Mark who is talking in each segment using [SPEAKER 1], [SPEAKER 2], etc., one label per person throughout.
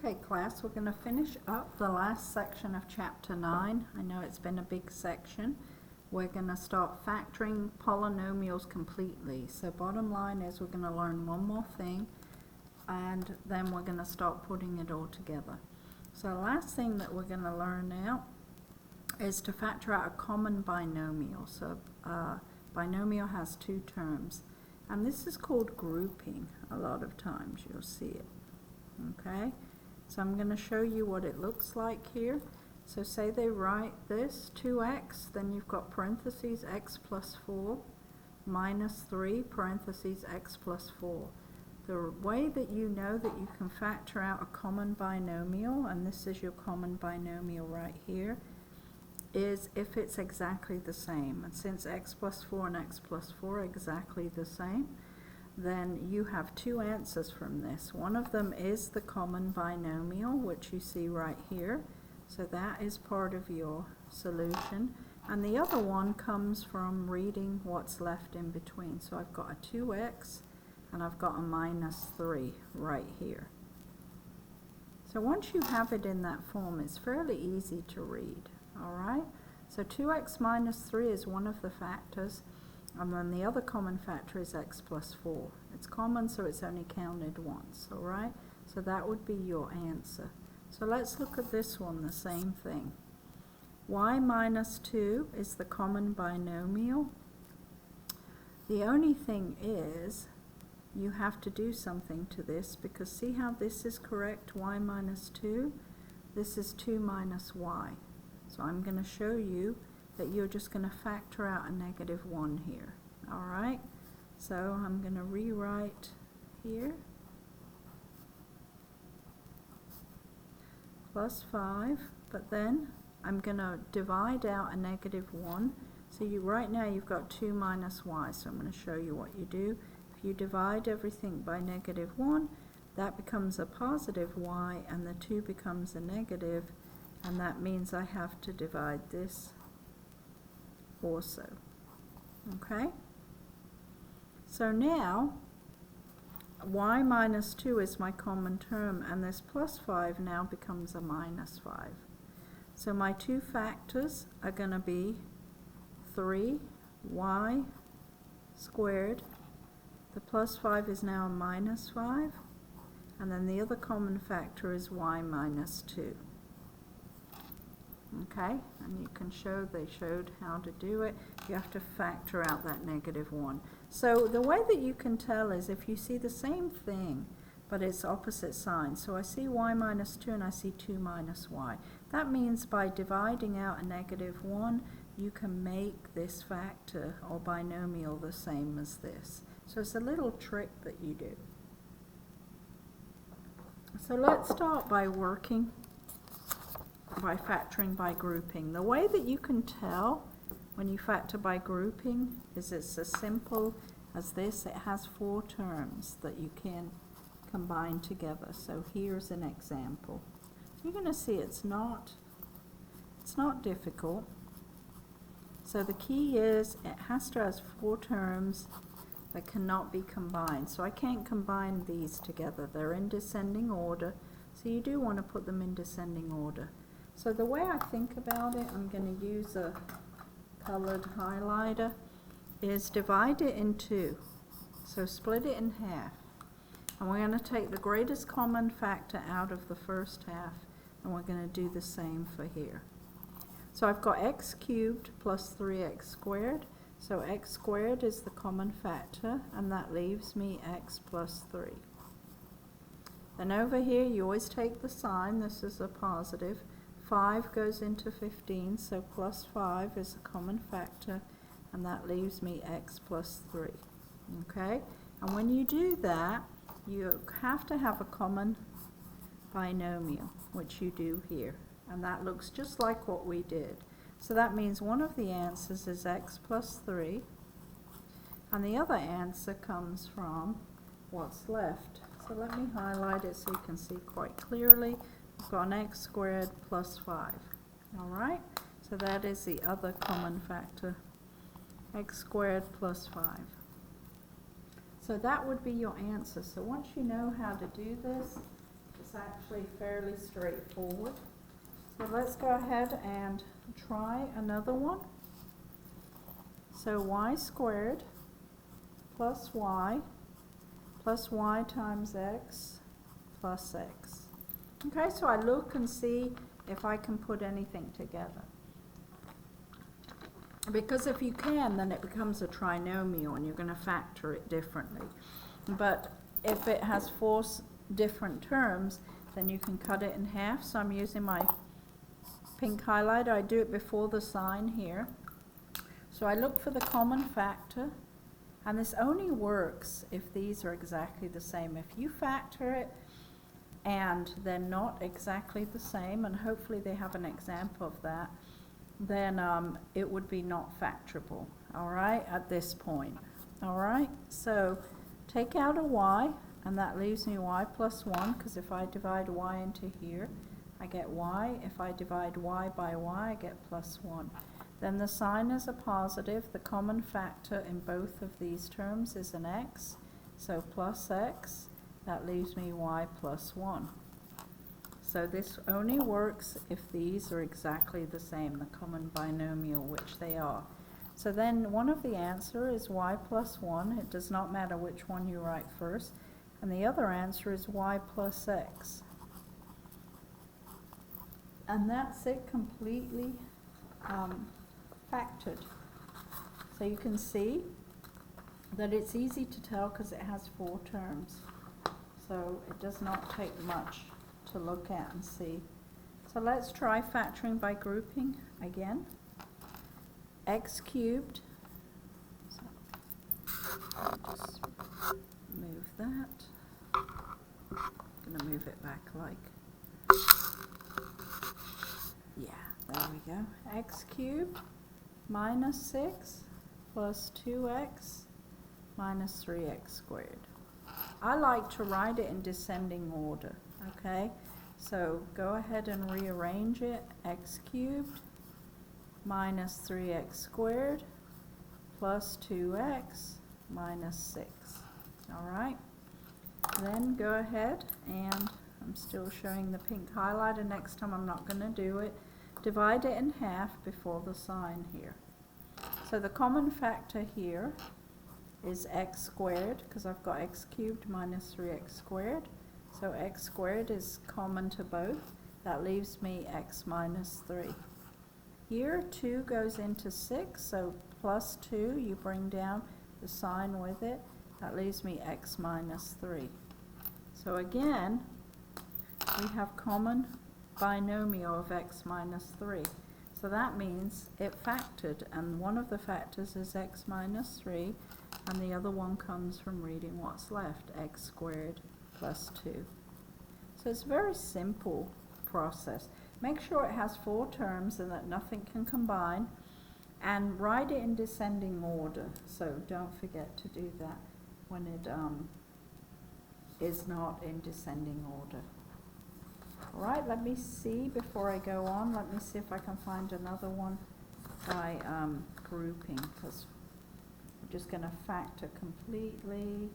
[SPEAKER 1] Okay, class, we're going to finish up the last section of chapter 9. I know it's been a big section. We're going to start factoring polynomials completely. So bottom line is we're going to learn one more thing, and then we're going to start putting it all together. So the last thing that we're going to learn now is to factor out a common binomial. So binomial has two terms, and this is called grouping. A lot of times you'll see it. Okay, so I'm going to show you what it looks like here. So say they write this 2x, then you've got parentheses x plus 4 minus 3 parentheses x plus 4. The way that you know that you can factor out a common binomial, and this is your common binomial right here, is if it's exactly the same. And since x plus 4 and x plus 4 are exactly the same, then you have two answers from this. One of them is the common binomial, which you see right here. So that is part of your solution. And the other one comes from reading what's left in between. So I've got a 2x and I've got a minus 3 right here. So once you have it in that form, it's fairly easy to read. All right? So 2x minus 3 is one of the factors. And then the other common factor is x plus 4. It's common, so it's only counted once, all right? So that would be your answer. So let's look at this one, the same thing. Y minus 2 is the common binomial. The only thing is you have to do something to this, because see how this is correct, y minus 2? This is 2 minus y. So I'm going to show you that you're just going to factor out a negative 1 here. All right? So I'm going to rewrite here. Plus 5, but then I'm going to divide out a negative 1. So right now you've got 2 minus y, so I'm going to show you what you do. If you divide everything by negative 1, that becomes a positive y, and the 2 becomes a negative, and that means I have to divide this also. Okay? So now y minus 2 is my common term, and this plus 5 now becomes a minus 5. So my two factors are going to be 3y squared. The plus 5 is now a minus 5, and then the other common factor is y minus 2. Okay, and you can show, they showed how to do it. You have to factor out that negative 1. So the way that you can tell is if you see the same thing, but it's opposite signs. So I see y minus 2 and I see 2 minus y. That means by dividing out a negative 1, you can make this factor or binomial the same as this. So it's a little trick that you do. So let's start by working by factoring by grouping. The way that you can tell when you factor by grouping is it's as simple as this. It has 4 terms that you can combine together. So here's an example. So you're going to see it's not difficult. So the key is it has to have 4 terms that cannot be combined. So I can't combine these together. They're in descending order. So you do want to put them in descending order. So the way I think about it, I'm going to use a colored highlighter, is divide it in 2. So split it in half. And we're going to take the greatest common factor out of the first half, and we're going to do the same for here. So I've got x cubed plus 3x squared. So x squared is the common factor, and that leaves me x plus 3. Then over here, you always take the sign. This is a positive. 5 goes into 15, so plus 5 is a common factor, and that leaves me x plus 3. Okay? And when you do that, you have to have a common binomial, which you do here. And that looks just like what we did. So that means one of the answers is x plus 3, and the other answer comes from what's left. So let me highlight it so you can see quite clearly. We've got an x squared plus 5. All right? So that is the other common factor, x squared plus 5. So that would be your answer. So once you know how to do this, it's actually fairly straightforward. So let's go ahead and try another one. So y squared plus y times x plus x. Okay, so I look and see if I can put anything together. Because if you can, then it becomes a trinomial and you're going to factor it differently. But if it has four different terms, then you can cut it in half. So I'm using my pink highlighter. I do it before the sign here. So I look for the common factor, and this only works if these are exactly the same. If you factor it and they're not exactly the same, and hopefully they have an example of that, then it would be not factorable, all right, at this point. All right, so take out a y, and that leaves me y plus 1, because if I divide y into here, I get y. If I divide y by y, I get plus 1. Then the sign is a positive. The common factor in both of these terms is an x, so plus x. That leaves me y plus 1. So this only works if these are exactly the same, the common binomial, which they are. So then one of the answer is y plus 1. It does not matter which one you write first. And the other answer is y plus x. And that's it completely factored. So you can see that it's easy to tell because it has 4 terms. So it does not take much to look at and see. So let's try factoring by grouping again. X cubed. So I'll just move that. I'm going to move it back like, yeah, there we go. X cubed minus 6 plus 2x minus 3x squared. I like to write it in descending order, okay? So go ahead and rearrange it. X cubed minus 3x squared plus 2x minus 6. All right? Then go ahead, and I'm still showing the pink highlighter. Next time I'm not going to do it. Divide it in half before the sign here. So the common factor here is x squared, because I've got x cubed minus 3x squared. So x squared is common to both. That leaves me x minus 3. Here 2 goes into 6, so plus 2, you bring down the sign with it. That leaves me x minus 3. So again, we have common binomial of x minus 3. So that means it factored, and one of the factors is x minus 3, and the other one comes from reading what's left, x squared plus 2. So it's a very simple process. Make sure it has 4 terms and that nothing can combine, and write it in descending order. So don't forget to do that when it is not in descending order. All right, let me see before I go on. Let me see if I can find another one by grouping, because we're just going to factor completely.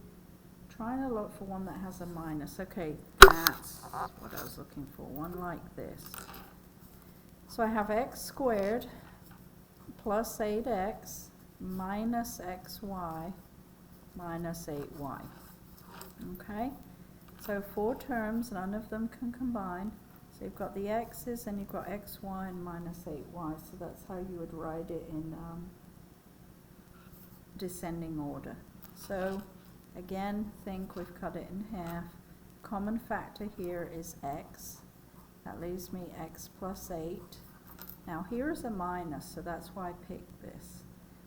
[SPEAKER 1] Trying to look for one that has a minus. Okay, that's what I was looking for, one like this. So I have x squared plus 8x minus xy minus 8y. Okay, so 4 terms, none of them can combine. So you've got the x's and you've got xy and minus 8y. So that's how you would write it in descending order. So again, think we've cut it in half. Common factor here is x. That leaves me x plus 8. Now here's a minus, so that's why I picked this.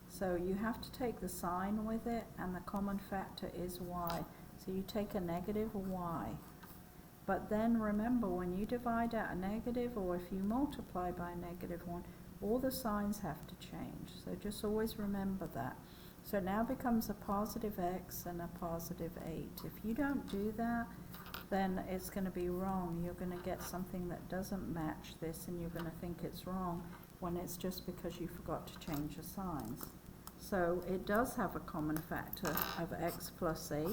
[SPEAKER 1] So you have to take the sign with it, and the common factor is y. So you take a negative y. But then remember, when you divide out a negative, or if you multiply by a negative 1, all the signs have to change. So just always remember that. So it now becomes a positive x and a positive 8. If you don't do that, then it's going to be wrong. You're going to get something that doesn't match this, and you're going to think it's wrong when it's just because you forgot to change the signs. So it does have a common factor of x plus 8.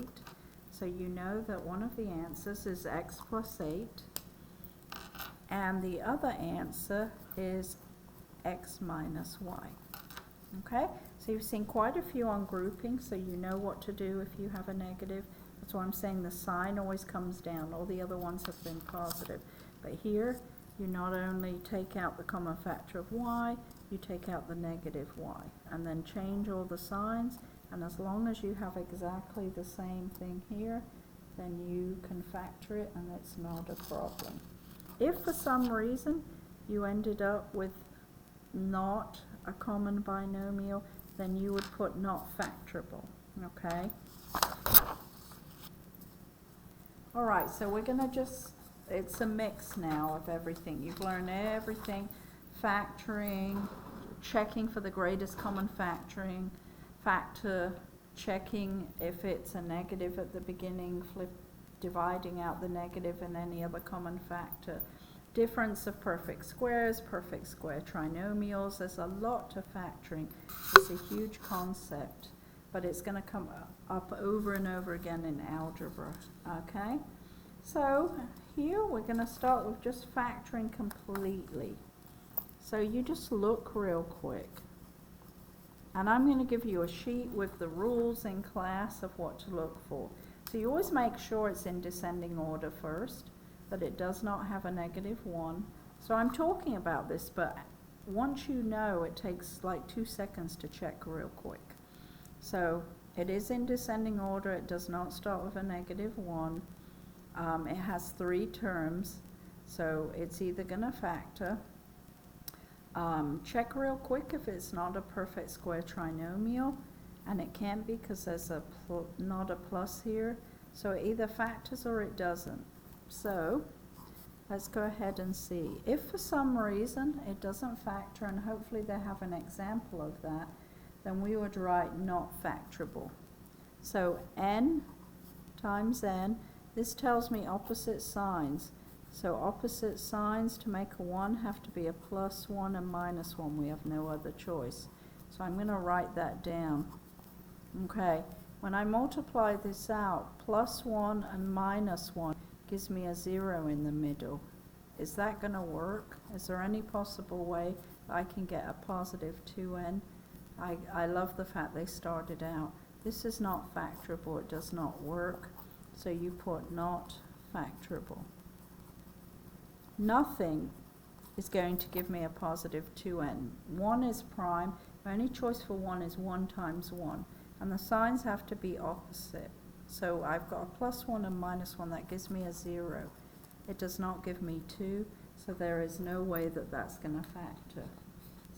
[SPEAKER 1] So you know that one of the answers is x plus 8, and the other answer is x minus y. Okay, so you've seen quite a few on grouping, so you know what to do if you have a negative. That's why I'm saying the sign always comes down. All the other ones have been positive. But here, you not only take out the common factor of y, you take out the negative y, and then change all the signs, and as long as you have exactly the same thing here, then you can factor it and it's not a problem. If for some reason you ended up with not a common binomial, then you would put not factorable, okay? Alright, so we're going to just, it's a mix now of everything. You've learned everything, factoring, checking for the greatest common factor, checking if it's a negative at the beginning, dividing out the negative and any other common factor, difference of perfect squares, perfect square trinomials. There's a lot to factoring. It's a huge concept, but it's going to come up over and over again in algebra. Okay, so here we're going to start with just factoring completely. So you just look real quick, and I'm going to give you a sheet with the rules in class of what to look for. So you always make sure it's in descending order first, that it does not have a -1. So I'm talking about this, but once you know, it takes like 2 seconds to check real quick. So it is in descending order. It does not start with a -1. It has 3 terms, so it's either going to factor. Check real quick if it's not a perfect square trinomial, and it can't be because there's not a plus here. So it either factors or it doesn't. So let's go ahead and see. If for some reason it doesn't factor, and hopefully they have an example of that, then we would write not factorable. So n times n, this tells me opposite signs. So opposite signs to make a 1 have to be a +1 and -1. We have no other choice. So I'm going to write that down. Okay, when I multiply this out, +1 and -1 gives me a 0 in the middle. Is that going to work? Is there any possible way I can get a positive 2n? I love the fact they started out. This is not factorable. It does not work. So you put not factorable. Nothing is going to give me a positive 2n. 1 is prime. My only choice for 1 is 1 times 1. And the signs have to be opposite. So I've got a +1 and -1. That gives me a 0. It does not give me 2. So there is no way that that's going to factor.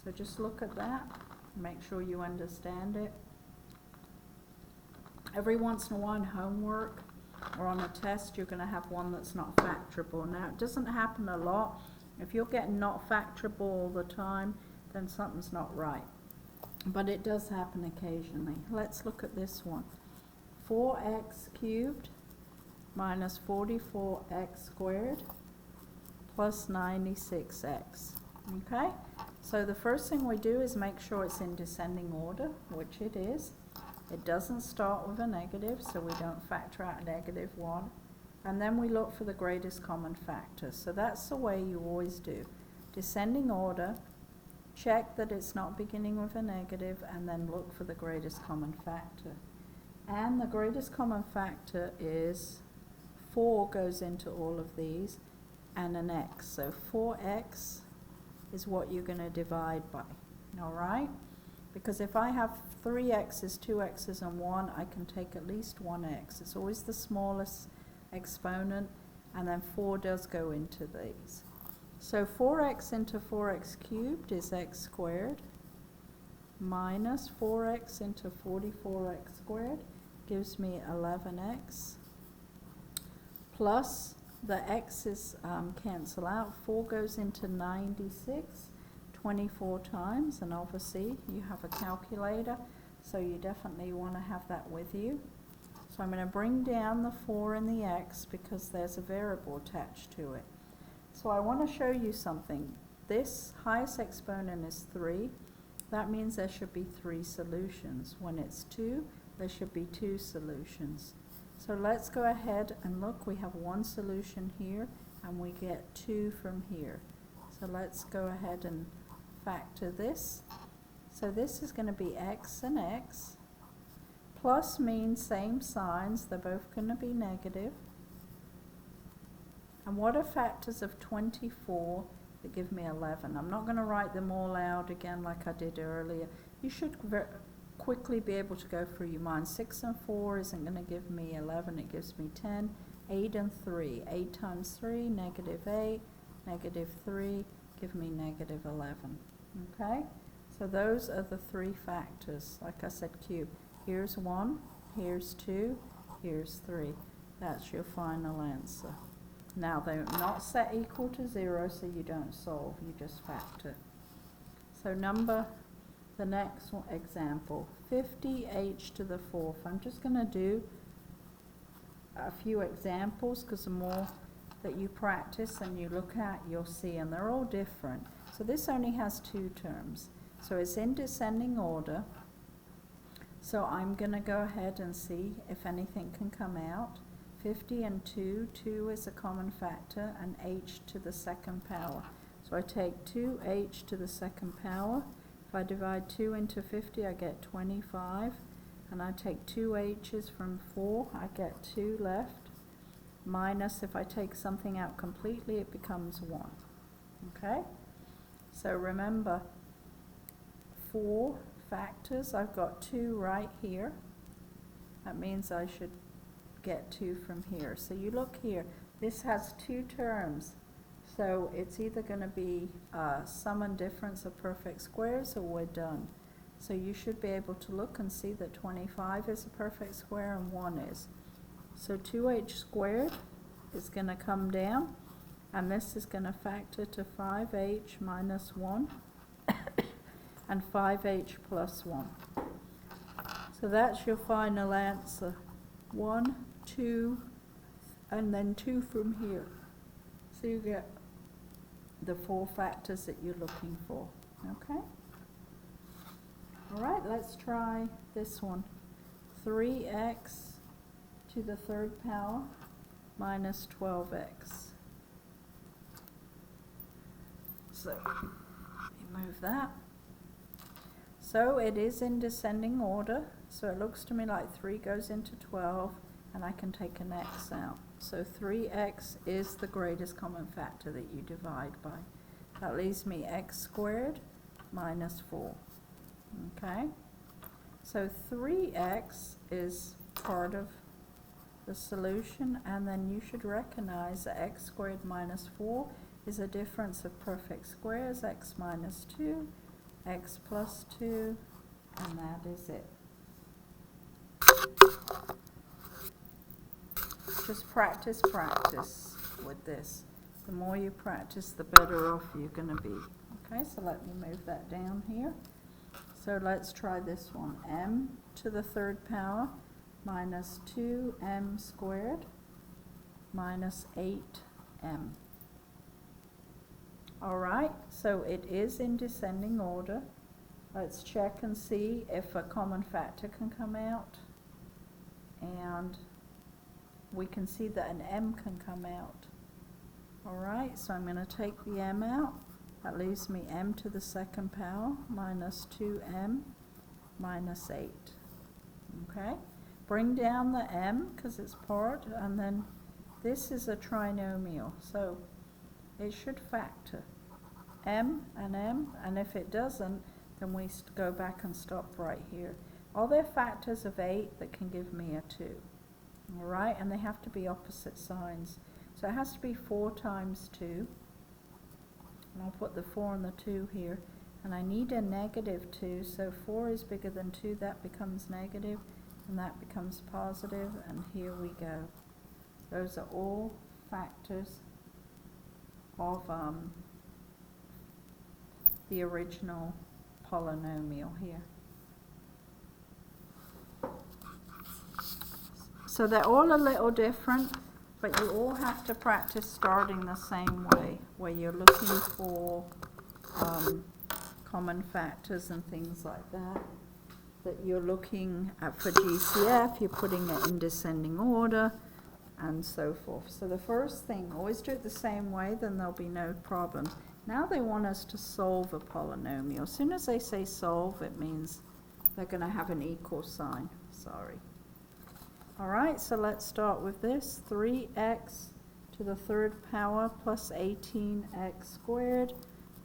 [SPEAKER 1] So just look at that. Make sure you understand it. Every once in a while in homework or on a test, you're going to have one that's not factorable. Now, it doesn't happen a lot. If you're getting not factorable all the time, then something's not right. But it does happen occasionally. Let's look at this one. 4x cubed minus 44x squared plus 96x. Okay? So the first thing we do is make sure it's in descending order, which it is. It doesn't start with a negative, so we don't factor out -1. And then we look for the greatest common factor. So that's the way you always do. Descending order, check that it's not beginning with a negative, and then look for the greatest common factor. And the greatest common factor is 4 goes into all of these, and an x. So 4x is what you're going to divide by. All right? Because if I have 3 x's, 2 x's, and 1, I can take at least 1 x. It's always the smallest exponent, and then 4 does go into these. So 4x into 4x cubed is x squared minus 4x into 44x squared gives me 11x plus the x's cancel out. 4 goes into 96 24 times, and obviously you have a calculator, so you definitely want to have that with you. So I'm going to bring down the 4 and the x because there's a variable attached to it. So I want to show you something. This highest exponent is 3. That means there should be 3 solutions. When it's 2, there should be 2 solutions. So let's go ahead and look, we have one solution here and we get 2 from here. So let's go ahead and factor this. So this is going to be x and x. Plus means same signs, they're both going to be negative. And what are factors of 24 that give me 11? I'm not going to write them all out again like I did earlier. You should quickly be able to go through your mind. 6 and 4 isn't going to give me 11, it gives me 10. 8 and 3, 8 times 3, negative 8, negative 3, give me negative 11. Okay? So those are the 3 factors. Like I said, cube. Here's 1, here's 2, here's 3. That's your final answer. Now they're not set equal to 0, so you don't solve, you just factor. So the next one, example, 50h to the 4th. I'm just going to do a few examples because the more that you practice and you look at, you'll see, and they're all different. So this only has 2 terms. So it's in descending order. So I'm going to go ahead and see if anything can come out. 50 and 2, 2 is a common factor, and h to the 2nd power. So I take 2h to the 2nd power. If I divide 2 into 50, I get 25. And I take 2 h's from 4, I get 2 left. Minus, if I take something out completely, it becomes 1. Okay? So remember, 4 factors, I've got 2 right here. That means I should get 2 from here. So you look here, this has 2 terms. So it's either going to be sum and difference of perfect squares, or we're done. So you should be able to look and see that 25 is a perfect square and 1 is. So 2h squared is going to come down, and this is going to factor to 5h minus 1 and 5h plus 1. So that's your final answer. 1, 2, and then 2 from here. So you get the 4 factors that you're looking for. Okay? Alright, let's try this one. 3x to the 3rd power minus 12x. So, let me move that. So it is in descending order. So it looks to me like 3 goes into 12, and I can take an x out. So 3x is the greatest common factor that you divide by. That leaves me x squared minus 4. Okay? So 3x is part of the solution, and then you should recognize that x squared minus 4 is a difference of perfect squares, x minus 2, x plus 2, and that is it. Just practice with this. The more you practice, the better off you're going to be. Okay, so let me move that down here. So let's try this one. M to the 3rd power minus 2m squared minus 8m. Alright, so it is in descending order. Let's check and see if a common factor can come out. And we can see that an m can come out. Alright, so I'm going to take the m out. That leaves me m to the 2nd power minus 2m minus 8. Okay? Bring down the m because it's part, and then this is a trinomial, so it should factor m, and if it doesn't, then we go back and stop right here. All they're factors of 8 that can give me a 2. Alright, and they have to be opposite signs. So it has to be 4 times 2. And I'll put the 4 and the 2 here. And I need a negative 2, so 4 is bigger than 2, that becomes negative, and that becomes positive, and here we go. Those are all factors of the original polynomial here. So they're all a little different, but you all have to practice starting the same way, where you're looking for common factors and things like that. that you're looking at for GCF, you're putting it in descending order, and so forth. So the first thing, always do it the same way, then there'll be no problems. Now they want us to solve a polynomial. As soon as they say solve, it means they're going to have an equal sign. Sorry. All right, so let's start with this. 3x to the third power plus 18x squared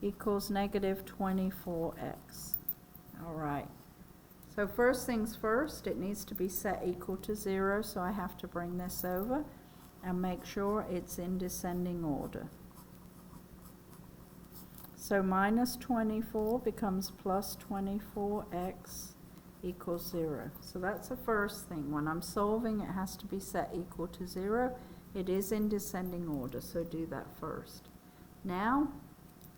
[SPEAKER 1] equals negative 24x. All right. So first things first, it needs to be set equal to 0, so I have to bring this over and make sure it's in descending order. So minus 24 becomes plus 24x equals 0. So that's the first thing. When I'm solving, it has to be set equal to 0. It is in descending order, so do that first. Now,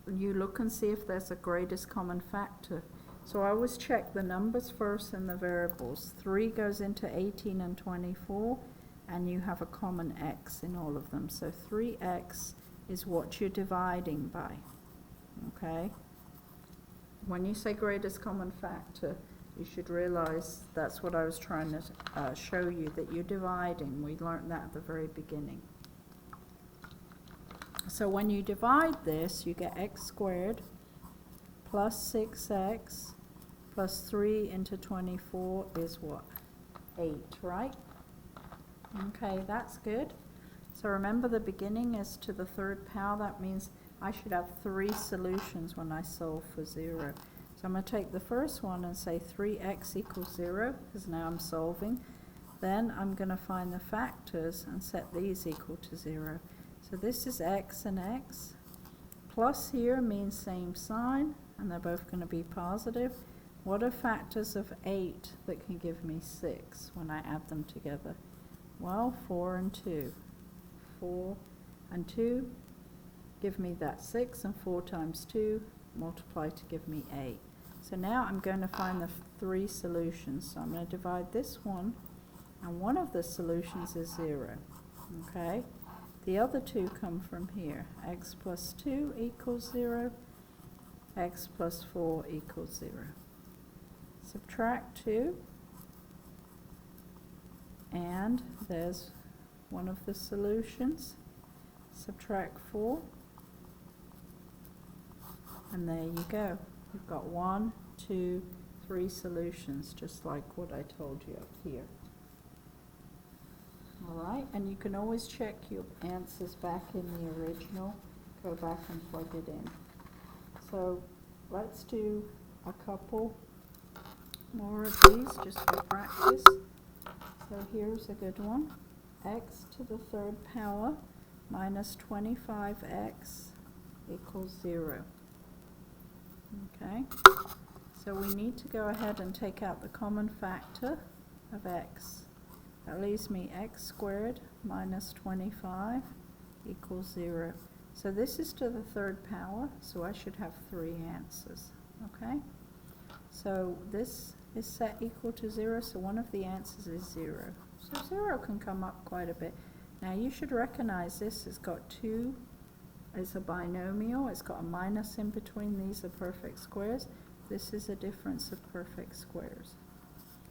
[SPEAKER 1] you look and see if there's a greatest common factor. So I always check the numbers first and the variables. 3 goes into 18 and 24, and you have a common x in all of them. So 3x is what you're dividing by. Okay? When you say greatest common factor, you should realize that's what I was trying to show you, that you're dividing. We learned that at the very beginning. So when you divide this, you get x squared plus 6x plus 3 into 24 is what? 8, right? Okay, that's good. So remember, the beginning is to the third power. That means I should have 3 solutions when I solve for 0. So I'm going to take the first one and say 3x equals 0, because now I'm solving. Then I'm going to find the factors and set these equal to 0. So this is x and x. Plus here means same sign, and they're both going to be positive. What are factors of 8 that can give me 6 when I add them together? Well, 4 and 2. 4 and 2 give me that 6, and 4 times 2 multiply to give me 8. So now I'm going to find the 3 solutions. So I'm going to divide this one, and one of the solutions is 0. Okay? The other 2 come from here. X plus 2 equals 0. X plus 4 equals 0. Subtract 2, and there's one of the solutions. Subtract 4, and there you go. You've got 1, 2, 3 solutions, just like what I told you up here. All right, and you can always check your answers back in the original. Go back and plug it in. So let's do a couple more of these just for practice. So here's a good one. X to the third power minus 25x equals 0. Okay, so we need to go ahead and take out the common factor of x. That leaves me x squared minus 25 equals 0. So this is to the third power, so I should have 3 answers. Okay, so this is set equal to 0, so one of the answers is 0. So 0 can come up quite a bit. Now you should recognize this has got 2, it's a binomial, it's got a minus in between, these are perfect squares. This is a difference of perfect squares.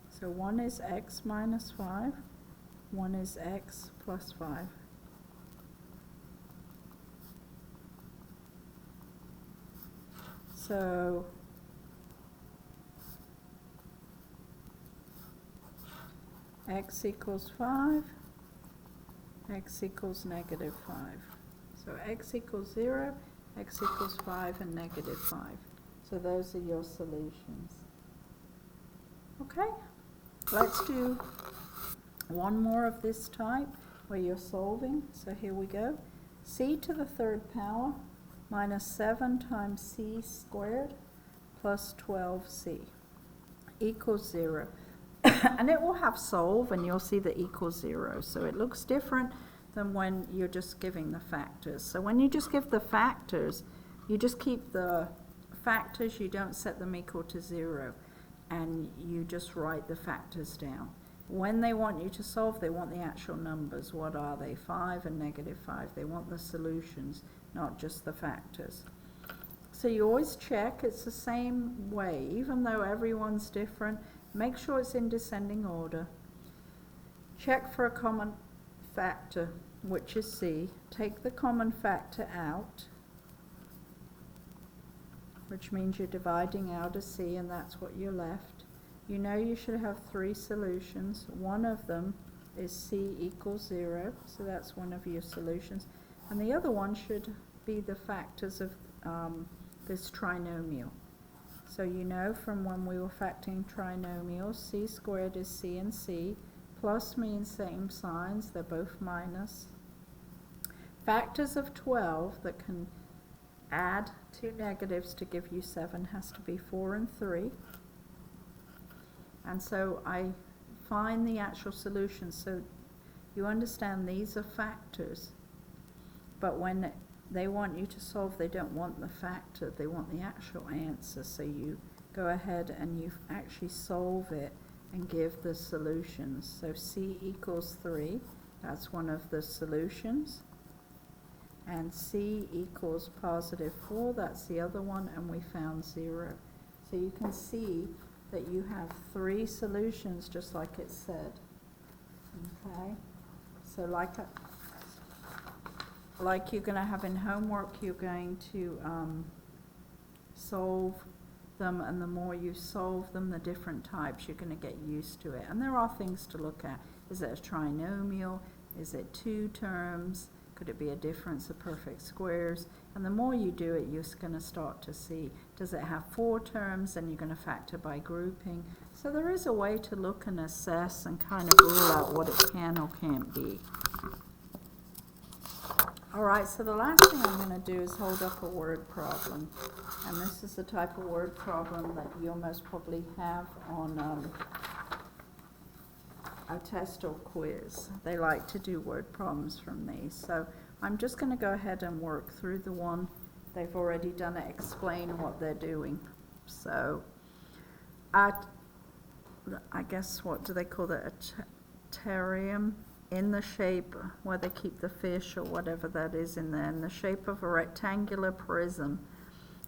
[SPEAKER 1] So one is x minus 5, one is x plus 5. So x equals 5, x equals negative 5. So x equals 0, x equals 5, and negative 5. So those are your solutions. Okay, let's do one more of this type where you're solving. So here we go. C to the third power minus 7 times c squared plus 12c equals 0. And it will have solve, and you'll see the equals 0. So it looks different than when you're just giving the factors. So when you just give the factors, you just keep the factors, you don't set them equal to 0, and you just write the factors down. When they want you to solve, they want the actual numbers. What are they? 5 and negative 5. They want the solutions, not just the factors. So you always check it's the same way, even though everyone's different. make sure it's in descending order. Check for a common factor, which is C. Take the common factor out, which means you're dividing out a C, and that's what you're left. You know you should have 3 solutions. One of them is C equals 0, so that's one of your solutions. And the other one should be the factors of this trinomial. So you know from when we were factoring trinomials, C squared is C and C. Plus means same signs, they're both minus. Factors of 12 that can add 2 negatives to give you 7 has to be 4 and 3. And so I find the actual solution. So you understand these are factors, but when they want you to solve, they don't want the factor, they want the actual answer. So you go ahead and you actually solve it and give the solutions. So C equals 3, that's one of the solutions. And C equals positive 4, that's the other one, and we found 0. So you can see that you have 3 solutions just like it said. Okay? So like you're going to have in homework, you're going to solve them, and the more you solve them, the different types, you're going to get used to it. And there are things to look at. Is it a trinomial? Is it 2 terms? Could it be a difference of perfect squares? And the more you do it, you're going to start to see, does it have 4 terms? And you're going to factor by grouping. So there is a way to look and assess and kind of rule out what it can or can't be. Alright, so the last thing I'm going to do is hold up a word problem. And this is the type of word problem that you'll most probably have on a test or quiz. They like to do word problems from these. So I'm just going to go ahead and work through the one. They've already done it, explain what they're doing. So I guess, what do they call it? A terrarium, in the shape where they keep the fish or whatever that is in there, in the shape of a rectangular prism,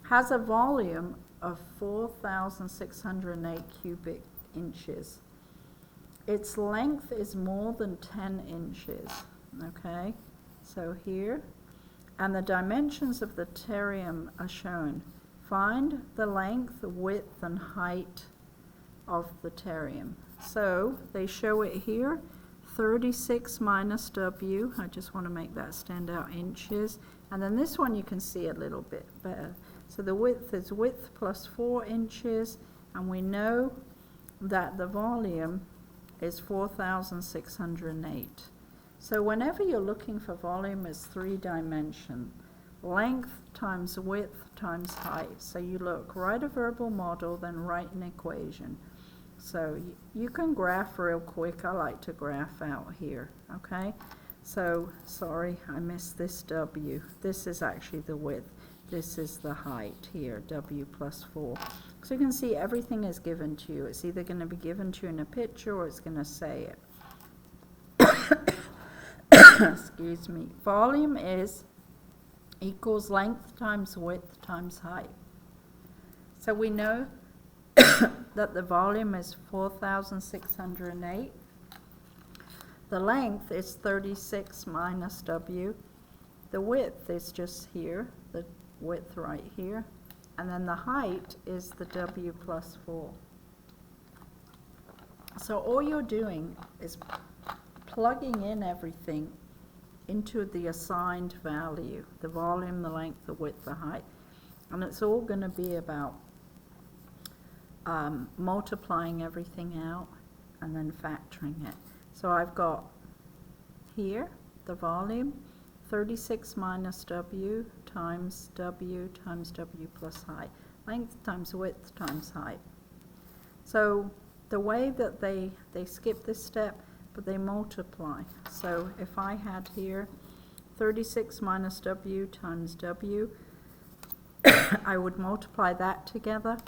[SPEAKER 1] has a volume of 4,608 cubic inches. Its length is more than 10 inches, okay? So here, and the dimensions of the terrarium are shown. Find the length, width, and height of the terrarium. So they show it here, 36 minus W, I just want to make that stand out, inches. And then this one you can see a little bit better. So the width is width plus 4 inches, and we know that the volume is 4,608. So whenever you're looking for volume, it's 3 dimension. Length times width times height. So you look, write a verbal model, then write an equation. So you can graph real quick. I like to graph out here, okay? So, sorry, I missed this W. This is actually the width. This is the height here, W plus 4. So you can see everything is given to you. It's either going to be given to you in a picture or it's going to say it. Excuse me. Volume is equals length times width times height. So we know that the volume is 4,608. The length is 36 minus W. The width is just here, the width right here. And then the height is the W plus 4. So all you're doing is plugging in everything into the assigned value, the volume, the length, the width, the height. And it's all going to be about multiplying everything out and then factoring it. So I've got here the volume, 36 minus W times W plus height. Length times width times height. So the way that they skip this step, but they multiply. So if I had here 36 minus W times W, I would multiply that together.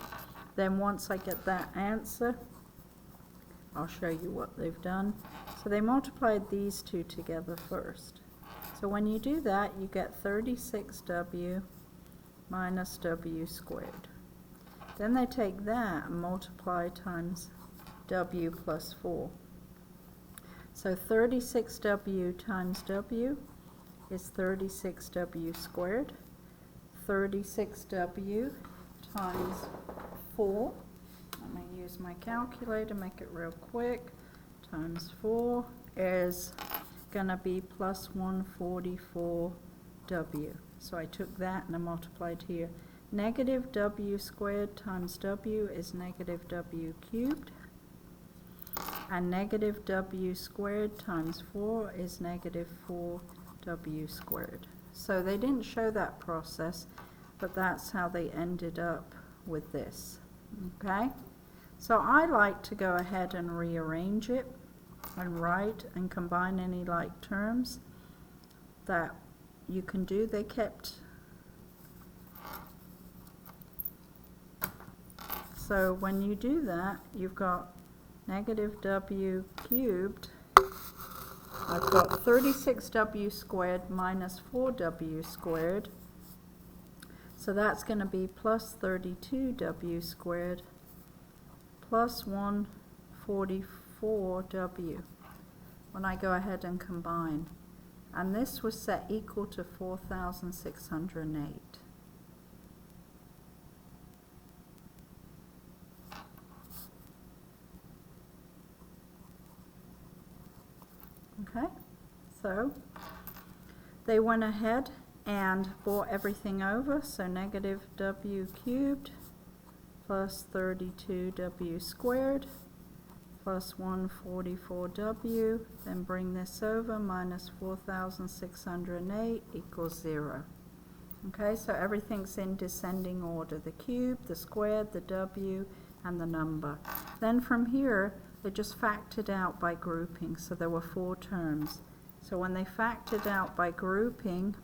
[SPEAKER 1] Then once I get that answer, I'll show you what they've done. So they multiplied these two together first. So when you do that, you get 36W minus W squared. Then they take that and multiply times w plus 4. So 36w times w is 36w squared. 36w times 4, I'm going to use my calculator, make it real quick, times 4 is going to be plus 144w. So I took that and I multiplied here. Negative w squared times w is negative w cubed. And negative w squared times 4 is negative 4w squared. So they didn't show that process, but that's how they ended up with this. Okay? So I like to go ahead and rearrange it and write and combine any like terms that you can do. They kept. So when you do that, you've got negative w cubed. I've got 36w squared minus 4w squared. So that's going to be plus 32w squared plus 144w when I go ahead and combine. And this was set equal to 4,608. Okay, so they went ahead and brought everything over, so negative w cubed plus 32w squared plus 144w, then bring this over, minus 4,608 equals 0. Okay, so everything's in descending order, the cube, the squared, the w, and the number. Then from here, they just factored out by grouping, so there were 4 terms. So when they factored out by grouping,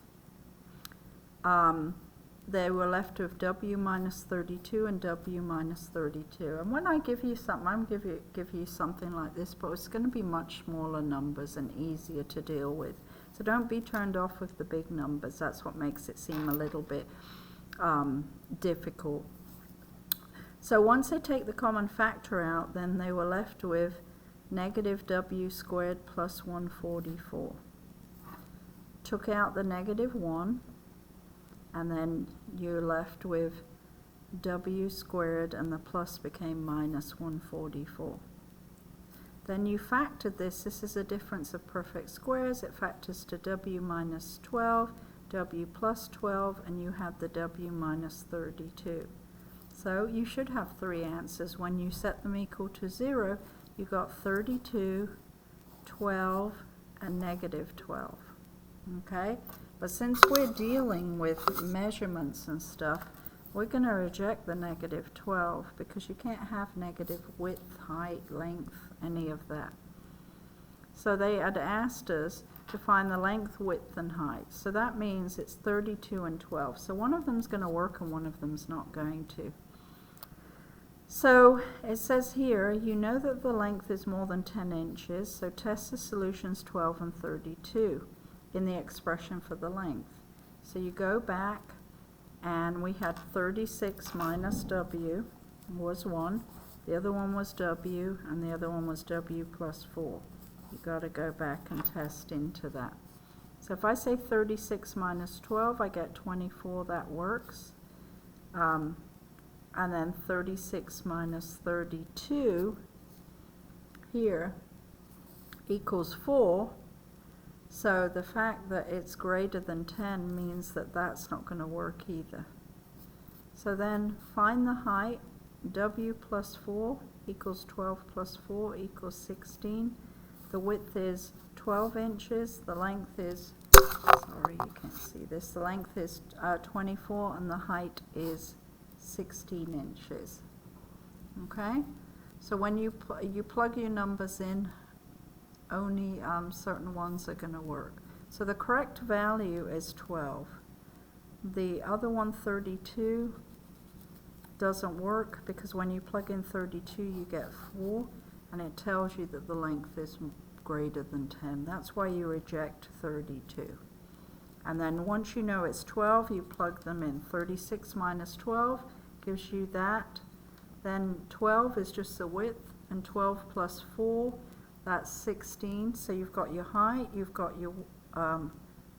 [SPEAKER 1] they were left with w minus 32 and w minus 32. And when I give you something, I'm going to give you something like this, but it's going to be much smaller numbers and easier to deal with. So don't be turned off with the big numbers. That's what makes it seem a little bit difficult. So once they take the common factor out, then they were left with negative w squared plus 144. Took out the negative 1, and then you're left with w squared, and the plus became minus 144. Then you factored this. This is a difference of perfect squares. It factors to w minus 12, w plus 12, and you have the w minus 32. So you should have 3 answers. When you set them equal to 0, you got 32, 12, and negative 12. Okay? But since we're dealing with measurements and stuff, we're going to reject the negative 12 because you can't have negative width, height, length, any of that. So they had asked us to find the length, width, and height. So that means it's 32 and 12. So one of them's going to work and one of them's not going to. So it says here, you know that the length is more than 10 inches, so test the solutions 12 and 32 in the expression for the length. So you go back, and we had 36 minus w was 1, the other one was w, and the other one was w plus 4. You got to go back and test into that. So if I say 36 minus 12, I get 24, that works. And then 36 minus 32 here equals 4. So the fact that it's greater than 10 means that that's not going to work either. So then find the height. W plus 4 equals 12 plus 4 equals 16. The width is 12 inches. The length is, sorry you can't see this, the length is 24 and the height is 16 inches. Okay? So when you plug your numbers in, only certain ones are going to work. So the correct value is 12. The other one, 32, doesn't work because when you plug in 32 you get 4, and it tells you that the length is greater than 10. That's why you reject 32. And then once you know it's 12, you plug them in. 36 minus 12 gives you that. Then 12 is just the width. and 12 plus 4, that's 16. So you've got your height, you've got your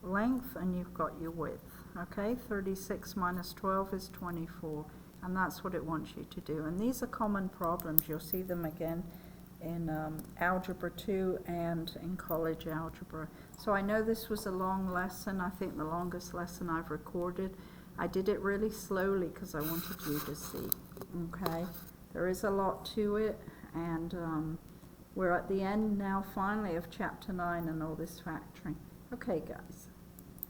[SPEAKER 1] length, and you've got your width. Okay, 36 minus 12 is 24, and that's what it wants you to do. And these are common problems. You'll see them again in Algebra 2 and in college algebra. So I know this was a long lesson. I think the longest lesson I've recorded. I did it really slowly because I wanted you to see. Okay, there is a lot to it, and we're at the end now finally of chapter 9 and all this factoring. Okay guys.